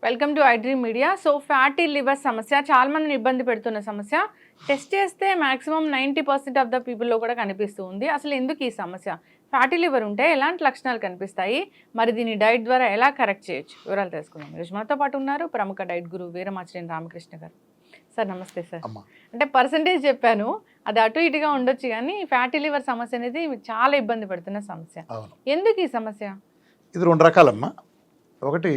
Welcome to iDream media. So fatty liver సమస్య చాలా మందిని ఇబ్బంది పెడుతున్న సమస్య. టెస్ట్ చేస్తే మాక్సిమం 90% ఆఫ్ ద పీపుల్లో కూడా కనిపిస్తూ ఉంది. అసలు ఎందుకు ఈ సమస్య? ఫ్యాటీ లివర్ ఉంటే ఎలాంటి లక్షణాలు కనిపిస్తాయి? మరి దీన్ని డైట్ ద్వారా ఎలా కరెక్ట్ చేయొచ్చు? వివరాలు తెలుసుకుందాం. ఈరోజు మనతో పాటు ఉన్నారు ప్రముఖ డైట్ గురువు వీరమాచినేని రామకృష్ణ గారు. సార్ నమస్తే సార్. అంటే పర్సంటేజ్ చెప్పాను, అది అటు ఇటుగా ఉండొచ్చు, కానీ ఫ్యాటీ లివర్ సమస్య అనేది చాలా ఇబ్బంది పడుతున్న సమస్య. ఎందుకు ఈ సమస్య? ఇది రెండు రకాలమ్మా. ఒకటి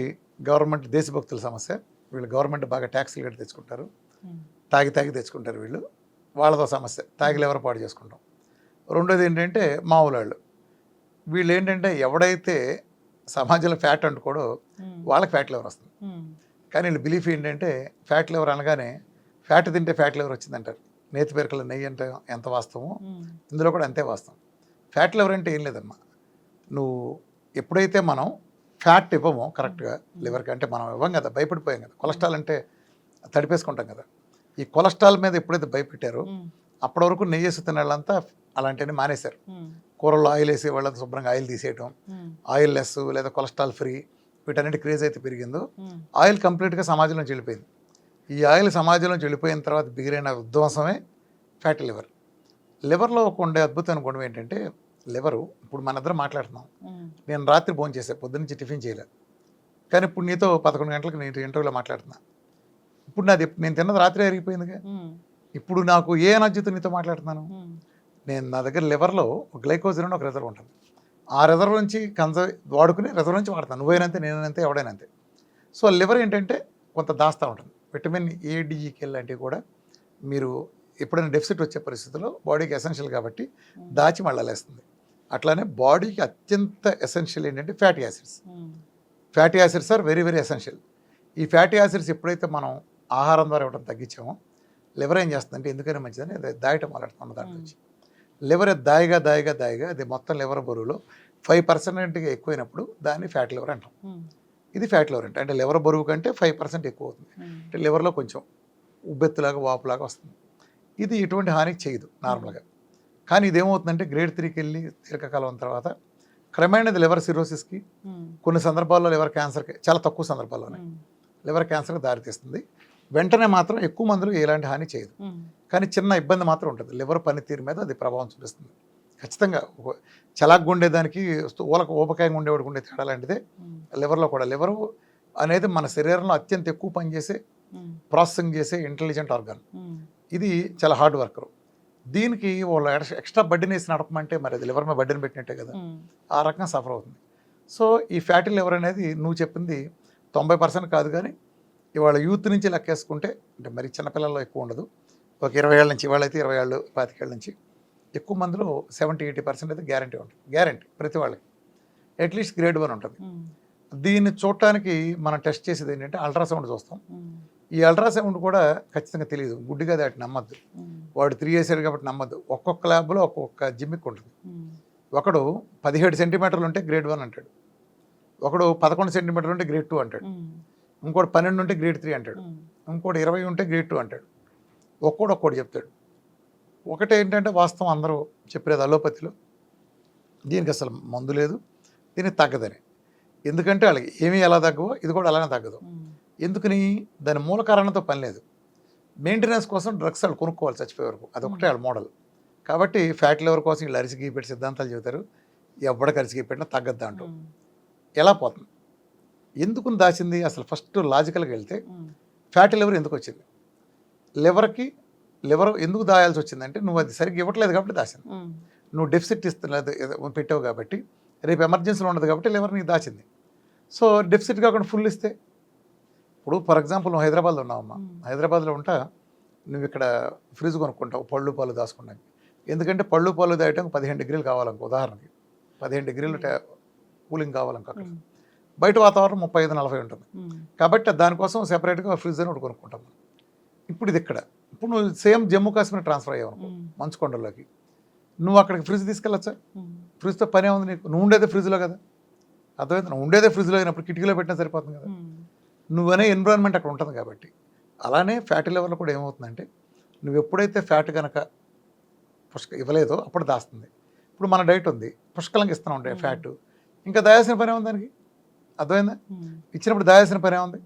గవర్నమెంట్ దేశభక్తుల సమస్య. వీళ్ళు గవర్నమెంట్ బాగా ట్యాక్స్లు కట్టి తెచ్చుకుంటారు, తాగి తెచ్చుకుంటారు వీళ్ళు, వాళ్ళతో సమస్య. తాగి ఎవరు పాడు చేసుకుంటాం. రెండోది ఏంటంటే మామూలు వాళ్ళు. వీళ్ళు ఏంటంటే ఎవడైతే సమాజంలో ఫ్యాట్ అంటుకోడో వాళ్ళకి ఫ్యాట్ లివర్ వస్తుంది. కానీ వీళ్ళు బిలీఫ్ ఏంటంటే ఫ్యాట్ లివర్ అనగానే ఫ్యాట్ తింటే ఫ్యాట్ లివర్ వచ్చిందంటారు. నేతి పేరుకల నెయ్యి అంటే ఎంత వాస్తవమో ఇందులో కూడా అంతే వాస్తవం. ఫ్యాట్ లివర్ అంటే ఏం లేదమ్మా, నువ్వు ఎప్పుడైతే మనం ఫ్యాట్ ఇవ్వమో కరెక్ట్గా లివర్కి, అంటే మనం ఇవ్వం కదా, భయపడిపోయాం కదా. కొలెస్ట్రాల్ అంటే తడిపేసుకుంటాం కదా. ఈ కొలెస్ట్రాల్ మీద ఎప్పుడైతే భయపెట్టారో అప్పటి వరకు నెయ్యి వేసి తినేళ్ళంతా అలాంటివన్నీ మానేశారు. కూరల్లో ఆయిల్ వేసే వాళ్ళంతా శుభ్రంగా ఆయిల్ తీసేయటం, ఆయిల్ లెస్ లేదా కొలెస్ట్రాల్ ఫ్రీ, వీటన్నిటి క్రేజ్ అయితే పెరిగిందో ఆయిల్ కంప్లీట్గా సమాజంలోంచి వెళ్ళిపోయింది. ఈ ఆయిల్ సమాజంలోంచి వెళ్ళిపోయిన తర్వాత బిగిరైన విధ్వంసమే ఫ్యాటీ లివర్. లివర్లో ఉండే అద్భుతమైన గుణం ఏంటంటే, లివరు ఇప్పుడు మన ఇద్దరం మాట్లాడుతున్నాం, నేను రాత్రి భోజనం చేశాను, పొద్దున్నుంచి టిఫిన్ చేయలేదు, కానీ ఇప్పుడు నీతో 11 గంటలకు నేను ఇంటర్వ్యూలో మాట్లాడుతున్నా. ఇప్పుడు నేను తిన్నది రాత్రి అరిగిపోయిందిగా. ఇప్పుడు నాకు ఏ ఎనర్జీతో నీతో మాట్లాడుతున్నాను? నా దగ్గర లివర్లో గ్లైకోజన్ అని ఒక రిజర్వ్ ఉంటుంది. ఆ రిజర్వ్ నుంచి వాడుకుని రిజర్వ్ నుంచి వాడతాను. నువ్వైనంతే, నేనంతే, ఎవడైనంతే. సో లివర్ ఏంటంటే కొంత దాస్తూ ఉంటుంది. విటమిన్ ఏ, డిఈకే లాంటివి కూడా మీరు ఎప్పుడైనా డెఫిసిట్ వచ్చే పరిస్థితుల్లో బాడీకి ఎసెన్షియల్ కాబట్టి దాచి మళ్ళలేస్తుంది. అట్లానే బాడీకి అత్యంత ఎసెన్షియల్ ఏంటంటే fatty acids. Fatty acids are very very essential. ఈ ఫ్యాటీ యాసిడ్స్ ఎప్పుడైతే మనం ఆహారం ద్వారా ఇవ్వడం తగ్గించామో లివర్ ఏం చేస్తుందంటే, ఎందుకైనా మంచిదని అది దాయటం మొదలెడుతుంది. దాంట్లో నుంచి లివర్ దాయిగా అది మొత్తం లివర్ బరువులో 5% ఎక్కువైనప్పుడు దాన్ని ఫ్యాట్ లివర్ అంటాం. ఇది ఫ్యాట్ లివర్ అంటే లివర్ బరువు కంటే 5% ఎక్కువ అవుతుంది. అంటే లివర్లో కొంచెం ఉబ్బెత్తులాగా వాపులాగా వస్తుంది. ఇది ఎటువంటి హానికి చేయదు నార్మల్గా. కానీ ఇదేమవుతుందంటే గ్రేడ్ 3కి వెళ్ళి దీర్ఘకాలం తర్వాత క్రమేణా లివర్ సిరోసిస్కి, కొన్ని సందర్భాల్లో లివర్ క్యాన్సర్కి, చాలా తక్కువ సందర్భాల్లోనే లివర్ క్యాన్సర్కి దారితీస్తుంది. వెంటనే మాత్రం ఎక్కువ మందులు ఎలాంటి హాని చేయదు, కానీ చిన్న ఇబ్బంది మాత్రం ఉంటుంది. లివర్ పనితీరు మీద అది ప్రభావం చూపిస్తుంది ఖచ్చితంగా. చలాగ్గా ఉండేదానికి ఊబకాయంగా ఉండేవాడికి ఉండే తేడా లాంటిదే లివర్లో కూడా. లివర్ అనేది మన శరీరంలో అత్యంత ఎక్కువ పనిచేసే, ప్రాసెసింగ్ చేసే ఇంటెలిజెంట్ ఆర్గాన్. ఇది చాలా హార్డ్ వర్కర్. దీనికి వాళ్ళు ఎక్స్ట్రా బడ్డీని వేసి నడపమంటే మరి అది లివర్ మీద బడ్డీని పెట్టినట్టే కదా, ఆ రకంగా సఫర్ అవుతుంది. సో ఈ ఫ్యాటీ లివర్ అనేది నువ్వు చెప్పింది 90% కాదు, కానీ ఇవాళ యూత్ నుంచి లెక్కేసుకుంటే, అంటే మరి చిన్నపిల్లల్లో ఎక్కువ ఉండదు, ఒక 20 ఏళ్ళ నుంచి, ఇవాళైతే 20 ఏళ్ళు 25 ఏళ్ళ నుంచి ఎక్కువ మందిలో 70-80% అయితే గ్యారంటీ ఉంటుంది. గ్యారంటీ ప్రతి వాళ్ళకి అట్లీస్ట్ గ్రేడ్ 1 ఉంటుంది. దీన్ని చూడటానికి మనం టెస్ట్ చేసేది ఏంటంటే అల్ట్రాసౌండ్ చూస్తాం. ఈ అల్ట్రాసౌండ్ కూడా ఖచ్చితంగా తెలియదు, గుడ్డిగా దాటి నమ్మద్దు. వాడు 3 వేసాడు కాబట్టి నమ్మద్దు. ఒక్కొక్క ల్యాబ్లో ఒక్కొక్క జిమ్మిక్ ఉంటుంది. ఒకడు 17 సెంటీమీటర్లు ఉంటే గ్రేడ్ 1 అంటాడు, ఒకడు 11 సెంటీమీటర్లు ఉంటే గ్రేడ్ 2 అంటాడు, ఇంకోటి 12 ఉంటే గ్రేడ్ 3 అంటాడు, ఇంకోటి 20 ఉంటే గ్రేడ్ 2 అంటాడు. ఒక్కోటి చెప్తాడు. ఒకటి ఏంటంటే వాస్తవం అందరూ చెప్పేది అలోపతిలో దీనికి అసలు మందు లేదు, దీనికి తగ్గదని. ఎందుకంటే వాళ్ళకి ఏమీ ఎలా తగ్గవో ఇది కూడా అలానే తగ్గదు. ఎందుకని? దాని మూల కారణంతో పని లేదు. మెయింటెనెన్స్ కోసం డ్రగ్స్ వాళ్ళు కొనుక్కోవాలి చచ్చిపోయే వరకు, అదొకటే వాళ్ళ మోడల్. కాబట్టి ఫ్యాట్ లివర్ కోసం వీళ్ళు అరిసి గీపెట్టి సిద్ధాంతాలు చెబుతారు. ఎవరికి అరిసి గీపెట్టినా తగ్గద్దు అంటూ. ఎలా పోతుంది? ఎందుకు దాచింది? అసలు ఫస్ట్ లాజికల్గా వెళ్తే ఫ్యాటీ లివర్ ఎందుకు వచ్చింది? లివర్ ఎందుకు దాయాల్సి వచ్చిందంటే, నువ్వు అది సరిగ్గా ఇవ్వట్లేదు కాబట్టి దాచింది. నువ్వు డెఫిసిట్ పెట్టావు కాబట్టి, రేపు ఎమర్జెన్సీలో ఉండదు కాబట్టి లివర్ నీకు దాచింది. సో డెఫిసిట్ కాకుండా ఫుల్ ఇస్తే, ఇప్పుడు ఫర్ ఎగ్జాంపుల్ నువ్వు హైదరాబాద్లో ఉన్నావమ్మా, హైదరాబాద్లో ఉంటా, నువ్వు ఇక్కడ ఫ్రిడ్జ్ కొనుక్కుంటావు పళ్ళు పాలు దాచుకోవడానికి. ఎందుకంటే పళ్ళు పాలు దాయటానికి 15 డిగ్రీలు కావాలనుకో, ఉదాహరణకి 15 డిగ్రీలు కూలింగ్ కావాలనుకో. అక్కడ బయట వాతావరణం 35-40 ఉంటుంది కాబట్టి దానికోసం సెపరేట్గా ఫ్రిడ్జ్ అని ఒకటి కొనుక్కుంటాం. ఇప్పుడు ఇది ఇక్కడ, ఇప్పుడు నువ్వు సేమ్ జమ్మూ కాశ్మీర్ ట్రాన్స్ఫర్ అయ్యావు అనుకో, మంచుకొండలోకి, నువ్వు అక్కడికి ఫ్రిడ్జ్ తీసుకెళ్ళొచ్చా? ఫ్రిడ్జ్తో పనే ఉంది నీకు? నువ్వు ఉండేదే ఫ్రిడ్జ్లో కదా, అర్థమైంది? నువ్వు ఉండేదే ఫ్రిడ్జ్లో అయినప్పుడు కిటికీలో పెట్టినా సరిపోతుంది కదా. నువ్వనే ఎన్విరాన్మెంట్ అక్కడ ఉంటుంది కాబట్టి. అలానే ఫ్యాటీ లివర్లో కూడా ఏమవుతుందంటే, నువ్వు ఎప్పుడైతే ఫ్యాట్ కనుక ఇవ్వలేదో అప్పుడు దాస్తుంది. ఇప్పుడు మన డైట్ ఉంది, పుష్కలంగా ఇస్తూనే ఉంటాయి ఫ్యాట్, ఇంకా దాయాల్సిన పనే ఉంది దానికి, అర్థమైందా? ఇచ్చినప్పుడు దాయాల్సిన పనే ఉంది.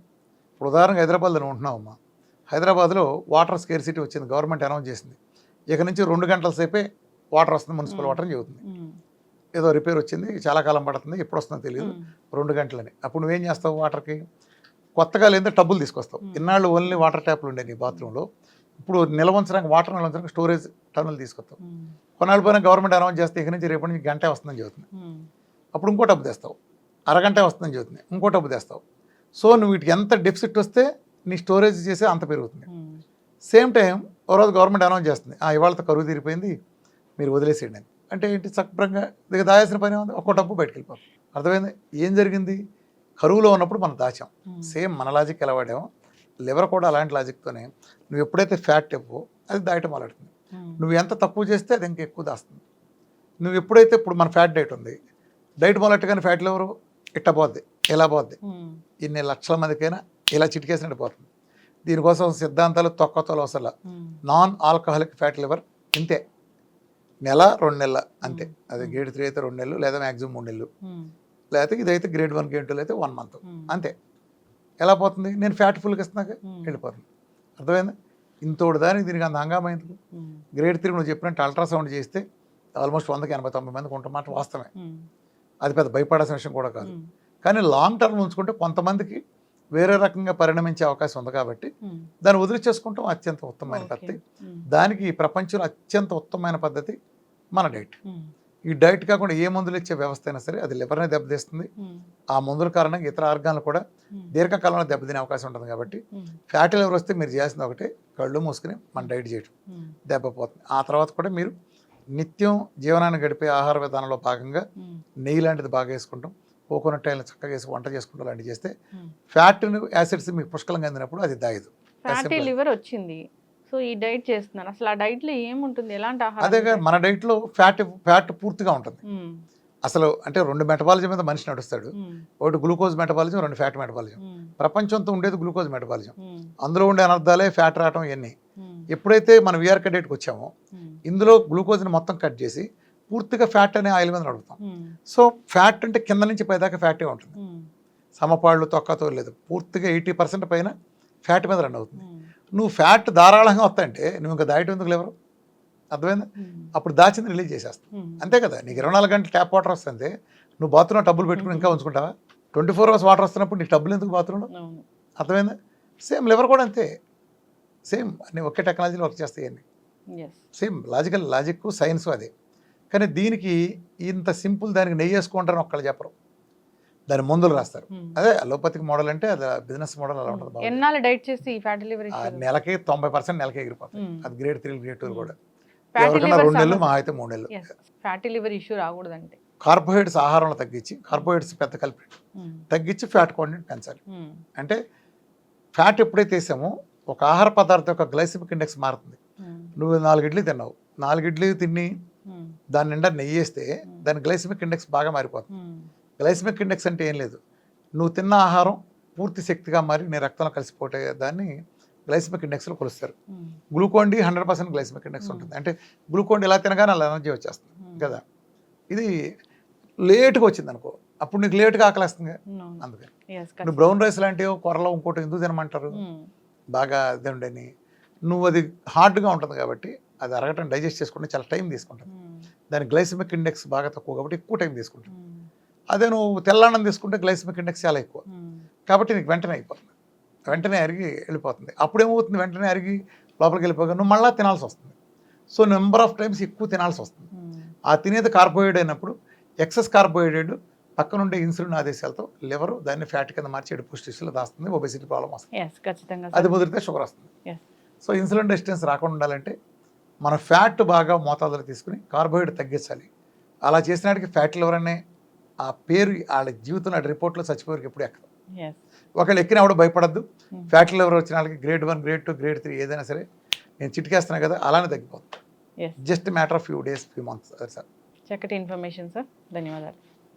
ఇప్పుడు ఉదాహరణగా హైదరాబాద్లో నువ్వు ఉంటున్నావమ్మా, హైదరాబాద్లో వాటర్ స్కేర్సిటీ వచ్చింది, గవర్నమెంట్ అనౌన్స్ చేసింది. ఇక నుంచి 2 గంటల సేపే వాటర్ వస్తుంది, మున్సిపల్ వాటర్ అని చెబుతుంది. ఏదో రిపేర్ వచ్చింది, చాలా కాలం పడుతుంది, ఎప్పుడు వస్తుందో తెలియదు, 2 గంటలని. అప్పుడు నువ్వేం చేస్తావు? వాటర్కి కొత్తగా లేదా టబ్బులు తీసుకొస్తావు. ఇన్నాళ్ళు ఓన్లీ వాటర్ ట్యాప్లు ఉండే నీ బాత్రూంలో, ఇప్పుడు నిల్వంచడానికి వాటర్ నిల్వంచడానికి స్టోరేజ్ టన్నులు తీసుకొస్తావు. కొన్నాళ్ళు పోయినా గవర్నమెంట్ అనౌన్స్ చేస్తే ఇక నుంచి రేపటి నుంచి గంటే వస్తుందని చెబుతుంది. అప్పుడు ఇంకో టబ్బు తెస్తావు, అరగంటే వస్తుందని చెబుతుంది, ఇంకో టబ్బు తెస్తావు. సో నువ్వు వీటికి ఎంత డెఫిసిట్ వస్తే నీ స్టోరేజ్ చేసే అంత పెరుగుతుంది. సేమ్ టైం ఓ రోజు గవర్నమెంట్ అనౌన్స్ చేస్తుంది, ఇవాళతో కరువు తీరిపోయింది, మీరు వదిలేసేయండి అని. అంటే ఏంటి? చక్కగా దగ్గర దాయాల్సిన పని ఉంది, ఒక్కో డబ్బు బయటకు వెళ్ళిపోతుంది. అర్థమైంది? ఏం జరిగింది? కరువులో ఉన్నప్పుడు మనం దాచాం. సేమ్ మన లాజిక్ ఎలా వాడామో, లివర్ కూడా అలాంటి లాజిక్తోనే నువ్వు ఎప్పుడైతే ఫ్యాట్ ఇవ్వో అది దాయటం మొదలెడుతుంది. నువ్వు ఎంత తక్కువ చేస్తే అది ఇంకా ఎక్కువ దాస్తుంది. నువ్వు ఎప్పుడైతే ఇప్పుడు మన ఫ్యాట్ డైట్ ఉంది, డైట్ మొదలెట్టగానే ఫ్యాట్ లివర్ ఇట్ట పోద్ది, ఇలా పోద్ది. ఇన్ని లక్షల మందికైనా ఇలా చిటికేసినట్టు పోతుంది. దీనికోసం సిద్ధాంతాలు తొక్కతోలు అవసరం. నాన్ ఆల్కహాలిక్ ఫ్యాట్ లివర్ ఇంతే, నెల 2 నెలల అంతే. అది గ్రేడ్ 3 అయితే 2 నెలలు, లేదా మ్యాక్సిమం 3 నెలలు, లేకపోతే ఇదైతే గ్రేడ్ 1 గ్రేడ్ 2 అయితే 1 మంత్ అంతే. ఎలా పోతుంది? నేను ఫ్యాట్ ఫుల్గా ఇస్తున్నాక వెళ్ళిపోతుంది. అర్థమైంది? ఇంతోటి దానికి దీనికి అంత హంగామా ఎందుకు? గ్రేడ్ 3 నువ్వు చెప్పినట్టు అల్ట్రాసౌండ్ చేస్తే ఆల్మోస్ట్ 100కి 80-90 మందికి ఉంటున్నమాట వాస్తవమే. అది పెద్ద భయపడాల్సిన విషయం కూడా కాదు. కానీ లాంగ్ టర్మ్ ఉంచుకుంటే కొంతమందికి వేరే రకంగా పరిణమించే అవకాశం ఉంది. కాబట్టి దాన్ని వదిలిచేసుకుంటాం అత్యంత ఉత్తమమైన పద్ధతి. దానికి ఈ ప్రపంచంలో అత్యంత ఉత్తమమైన పద్ధతి మన డైట్. ఈ డైట్ కాకుండా ఏ మందులు ఇచ్చే వ్యవస్థ అయినా సరే అది లివర్ని దెబ్బతీస్తుంది. ఆ మందుల కారణంగా ఇతర ఆర్గాన్లు కూడా దీర్ఘకాలంలో దెబ్బతినే అవకాశం ఉంటుంది. కాబట్టి ఫ్యాటీ లివర్ వస్తే మీరు చేయాల్సింది ఒకటే, కళ్ళు మూసుకుని మన డైట్ చేయడం, దెబ్బపోతుంది. ఆ తర్వాత కూడా మీరు నిత్యం జీవనాన్ని గడిపే ఆహార విధానంలో భాగంగా నెయ్యి లాంటిది బాగా వేసుకుంటాం, కోకోనట్ ఆయిల్ చక్కగా వేసి వంట చేసుకుంటాం, లాంటివి చేస్తే ఫ్యాట్ యాసిడ్స్ మీకు పుష్కలంగా అందినప్పుడు అది దాయదు. ఫ్యాటీ లివర్ వచ్చింది, సో ఈ డైట్ చేస్తున్నాను, అసలు ఆ డైట్ లో ఏముంటుంది, ఎలాంటి ఆహారం? అదే మన డైట్ లో ఫ్యాట్ పూర్తిగా ఉంటుంది. అసలు అంటే 2 మెటబాలిజం మీద మనిషి నడుస్తాడు. ఒకటి గ్లూకోజ్ మెటబాలిజం, 2 ఫ్యాట్ మెటబాలిజం. ప్రపంచంతో ఉండేది గ్లూకోజ్ మెటబాలిజం. అందులో ఉండే అనర్థాలే ఫ్యాట్ రావటం ఇవన్నీ. ఎప్పుడైతే మనం విఆర్కే డైట్కి వచ్చామో ఇందులో గ్లూకోజ్ని మొత్తం కట్ చేసి పూర్తిగా ఫ్యాట్ అనే ఆయిల్ మీద నడుపుతాం. సో ఫ్యాట్ అంటే కింద నుంచి పైదాకా ఫ్యాటే ఉంటుంది, సమపాళ్ళు తొక్కతో లేదు. పూర్తిగా 80% పైన ఫ్యాట్ మీద రన్ అవుతుంది. నువ్వు ఫ్యాట్ ధారాళంగా వస్తాయంటే నువ్వు ఇంకా దాయటం ఎందుకు లేవరు? అర్థమైందా? అప్పుడు దాచింది రిలీజ్ చేసేస్తాం, అంతే కదా. నీకు 24 గంటలు ట్యాప్ వాటర్ వస్తుంది, నువ్వు బాత్రూంలో టబ్బులు పెట్టుకుని ఇంకా ఉంచుకుంటావా? 24 అవర్స్ వాటర్ వస్తున్నప్పుడు నీకు టబ్బులు ఎందుకు బాత్రూంలో? అర్థమైందా? సేమ్ లివర్ కూడా అంతే, సేమ్ అన్ని ఒకే టెక్నాలజీలో వర్క్ చేస్తాయి అన్ని. సేమ్ లాజిక్ సైన్స్ అదే. కానీ దీనికి ఇంత సింపుల్, దానికి నెయ్యి వేసుకుంటారని ఒక్కళ్ళు చెప్పరు, దాని మందులు రాస్తారు. అదే అలోపతిక్ మోడల్ అంటే అది బిజినెస్ మోడల్ అలా ఉంటుంది. ఎన్నాళ్ళు డైట్ చేసి ఈ ఫ్యాటీ లివర్ నెలకి 90% నెలకి ఎగిరిపోతుంది. అది గ్రేడ్ 3 గ్రేడ్ 2 కూడా ఎవరికైనా 2 నెలలు, మా అయితే 3 నెలలు. ఫ్యాటీ లివర్ ఇష్యూ రాకూడదంటే కార్బోహైడ్రేట్స్ ఆహారంలో తగ్గించి, కార్బోహైడ్రేట్స్ పెద్ద కల్పిట్ తగ్గించి ఫ్యాట్ క్వాంటిటీ పెంచాలి. అంటే ఫ్యాట్ ఎప్పుడైతే వేసామో ఒక ఆహార పదార్థం యొక్క గ్లైసెమిక్ ఇండెక్స్ మారుతుంది. నువ్వు 4 ఇడ్లీ తిన్నావు, 4 ఇడ్లీ తిని దాని నిండా నెయ్యి వేస్తే దాని గ్లైసెమిక్ ఇండెక్స్ బాగా మారిపోతుంది. గ్లైసెమిక్ ఇండెక్స్ అంటే ఏం లేదు, నువ్వు తిన్న ఆహారం పూర్తి శక్తిగా మారి నీ రక్తంలో కలిసిపోతే దాన్ని గ్లైసెమిక్ ఇండెక్స్లో కొలుస్తారు. గ్లూకోన్ డి 100% గ్లైసెమిక్ ఇండెక్స్ ఉంటుంది. అంటే గ్లూకోన్ డి ఎలా తినగానే అలా ఎనర్జీ వచ్చేస్తుంది కదా. ఇది లేట్గా వచ్చింది అనుకో, అప్పుడు నీకు లేట్గా ఆకలిస్తుంది. అందుకని నువ్వు బ్రౌన్ రైస్ లాంటివి కొరలో ఇంకోటి ఎందుకు తినమంటారు, బాగా తినండి. నువ్వు అది హార్డ్గా ఉంటుంది కాబట్టి అది అరగటం, డైజెస్ట్ చేసుకుంటే చాలా టైం తీసుకుంటుంది. దాని గ్లైసెమిక్ ఇండెక్స్ బాగా తక్కువ కాబట్టి ఎక్కువ టైం తీసుకుంటుంది. అదే నువ్వు తెల్లన్నం తీసుకుంటే గ్లైసెమిక్ ఇండెక్స్ చాలా ఎక్కువ కాబట్టి నీకు వెంటనే అయిపోతుంది, వెంటనే అరిగి వెళ్ళిపోతుంది. అప్పుడేమవుతుంది, వెంటనే అరిగి లోపలికి వెళ్ళిపోగా నువ్వు మళ్ళీ తినాల్సి వస్తుంది. సో నెంబర్ ఆఫ్ టైమ్స్ ఎక్కువ తినాల్సి వస్తుంది. ఆ తినేది కార్బోహైడ్రేట్ అయినప్పుడు ఎక్సెస్ కార్బోహైడ్రేట్ పక్కనుండే ఇన్సులిన్ ఆదేశాలతో లివర్ దాన్ని ఫ్యాట్ కింద మార్చి ఎడుపు టిష్యూలో దాస్తుంది, ఒబెసిటీ ప్రాబ్లం వస్తుంది. అది ముదిరితే షుగర్ వస్తుంది. సో ఇన్సులిన్ రెసిస్టెన్స్ రాకుండా ఉండాలంటే మన ఫ్యాట్ బాగా మోతాదులో తీసుకుని కార్బోహైడ్రేట్ తగ్గించాలి. అలా చేసినాటికి ఫ్యాట్ లివర్ అనే ఆ పేరు వాళ్ళ జీవితంలో రిపోర్ట్లో చచ్చిపోయారికి ఎప్పుడు ఎక్కదు. ఒకళ్ళు ఎక్కిన ఆవిడ భయపడద్దు. ఫ్యాట్ లివర్ వచ్చిన వాళ్ళకి గ్రేడ్ 1 గ్రేడ్ 2 గ్రేడ్ 3 ఏదైనా సరే నేను చిటికేస్తున్నా కదా, అలానే తగ్గిపోతుంది. Just matter of few days, few months. Sir చక్కటి ఇన్ఫర్మేషన్ సార్, ధన్యవాదాలు.